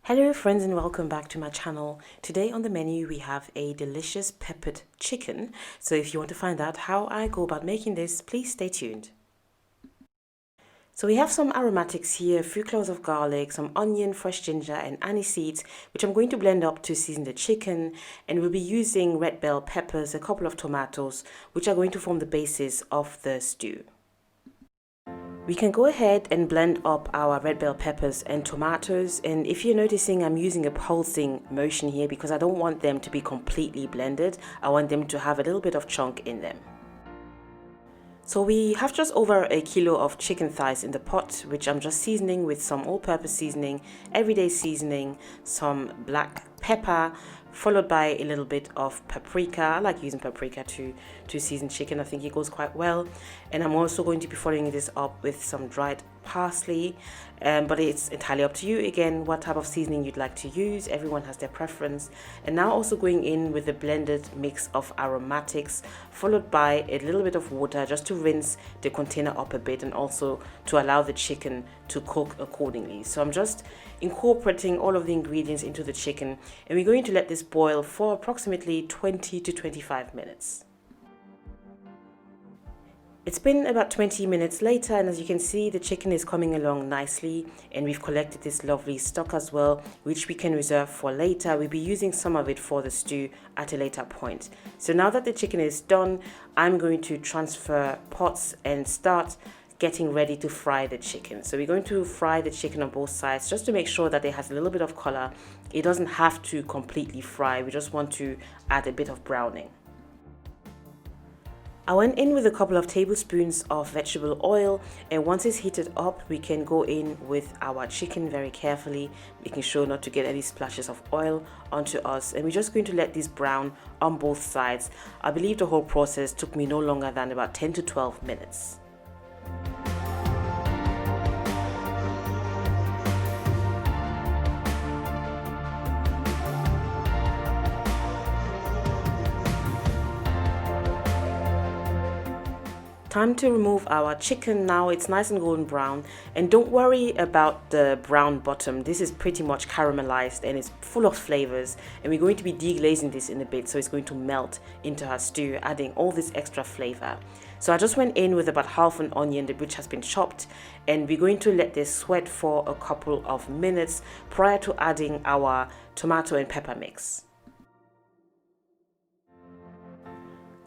Hello friends and welcome back to my channel. Today on the menu we have a delicious peppered chicken. So if you want to find out how I go about making this, please stay tuned. So we have some aromatics here, a few cloves of garlic, some onion, fresh ginger and aniseeds, which I'm going to blend up to season the chicken, and we'll be using red bell peppers, a couple of tomatoes, which are going to form the basis of the stew. We can go ahead and blend up our red bell peppers and tomatoes, and if you're noticing, I'm using a pulsing motion here because I don't want them to be completely blended. I want them to have a little bit of chunk in them. So we have just over a kilo of chicken thighs in the pot, which I'm just seasoning with some all-purpose seasoning, everyday seasoning, some black pepper, followed by a little bit of paprika. I like using paprika to season chicken. I think it goes quite well. And I'm also going to be following this up with some dried parsley, but it's entirely up to you again what type of seasoning you'd like to use. Everyone has their preference. And now also going in with a blended mix of aromatics, followed by a little bit of water just to rinse the container up a bit and also to allow the chicken to cook accordingly. So I'm just incorporating all of the ingredients into the chicken, and we're going to let this boil for approximately 20 to 25 minutes. It's been about 20 minutes later, and as you can see, the chicken is coming along nicely, and we've collected this lovely stock as well, which we can reserve for later. We'll be using some of it for the stew at a later point. So now that the chicken is done, I'm going to transfer pots and start getting ready to fry the chicken. So we're going to fry the chicken on both sides just to make sure that it has a little bit of color. It doesn't have to completely fry. We just want to add a bit of browning. I went in with a couple of tablespoons of vegetable oil, and once it's heated up, we can go in with our chicken very carefully, making sure not to get any splashes of oil onto us. And we're just going to let this brown on both sides. I believe the whole process took me no longer than about 10 to 12 minutes. Time to remove our chicken now. It's nice and golden brown, and don't worry about the brown bottom. This is pretty much caramelized and it's full of flavors, and we're going to be deglazing this in a bit, so it's going to melt into our stew, adding all this extra flavor. So I just went in with about half an onion which has been chopped, and we're going to let this sweat for a couple of minutes prior to adding our tomato and pepper mix.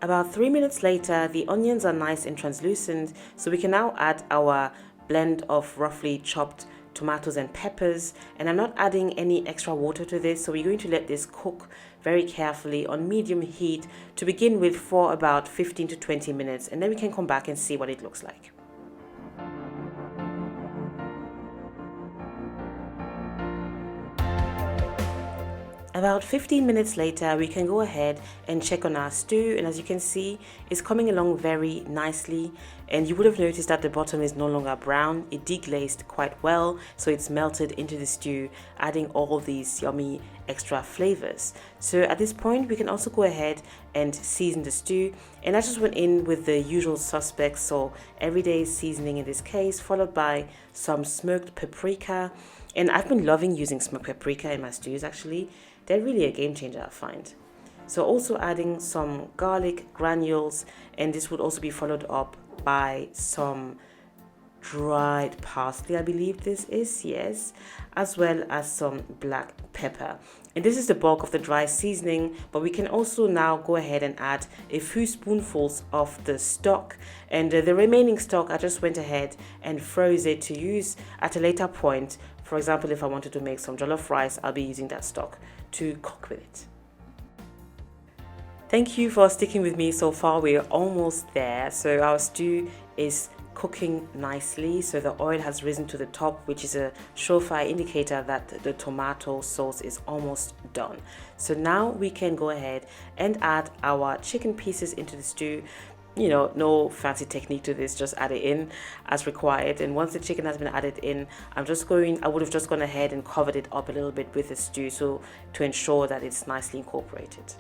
About 3 minutes later, the onions are nice and translucent, so we can now add our blend of roughly chopped tomatoes and peppers. And I'm not adding any extra water to this, so we're going to let this cook very carefully on medium heat to begin with for about 15 to 20 minutes, and then we can come back and see what it looks like. About 15 minutes later, we can go ahead and check on our stew, and as you can see, it's coming along very nicely, and you would have noticed that the bottom is no longer brown. It deglazed quite well, so it's melted into the stew, adding all these yummy extra flavors. So at this point, we can also go ahead and season the stew, and I just went in with the usual suspects, so everyday seasoning in this case, followed by some smoked paprika. And I've been loving using smoked paprika in my stews actually. They're really a game changer, I find. So also adding some garlic granules, and this would also be followed up by some dried parsley, I believe this is, yes, as well as some black pepper. And this is the bulk of the dry seasoning, but we can also now go ahead and add a few spoonfuls of the stock, and the remaining stock I just went ahead and froze it to use at a later point. For example, if I wanted to make some jollof rice, I'll be using that stock to cook with it. Thank you for sticking with me so far. We're almost there. So our stew is cooking nicely, so the oil has risen to the top, which is a surefire indicator that the tomato sauce is almost done. So now we can go ahead and add our chicken pieces into the stew. You know, no fancy technique to this, just add it in as required. And once the chicken has been added in, I would have just gone ahead and covered it up a little bit with the stew, so to ensure that it's nicely incorporated.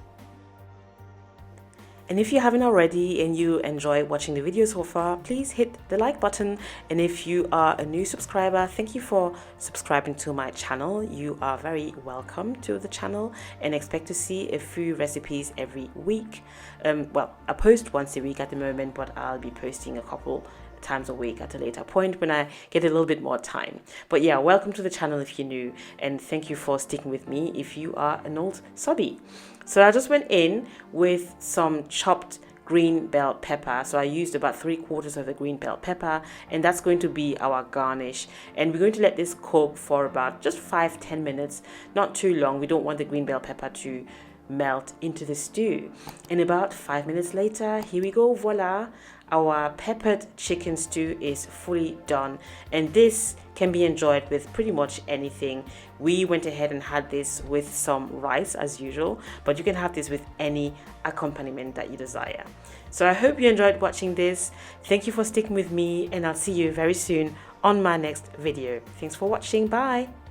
And if you haven't already and you enjoy watching the video so far, please hit the like button. And if you are a new subscriber, thank you for subscribing to my channel. You are very welcome to the channel and expect to see a few recipes every week. Well, I post once a week at the moment, but I'll be posting a couple times a week at a later point when I get a little bit more time. But yeah, welcome to the channel if you're new, and thank you for sticking with me if you are an old subby. So I just went in with some chopped green bell pepper. So I used about 3/4 of the green bell pepper, and that's going to be our garnish. And we're going to let this cook for about just 5-10 minutes, not too long. We don't want the green bell pepper to melt into the stew. And about 5 minutes later, here we go, voila, our peppered chicken stew is fully done, and this can be enjoyed with pretty much anything. We went ahead and had this with some rice as usual, but you can have this with any accompaniment that you desire. So I hope you enjoyed watching this. Thank you for sticking with me, and I'll see you very soon on my next video. Thanks for watching. Bye.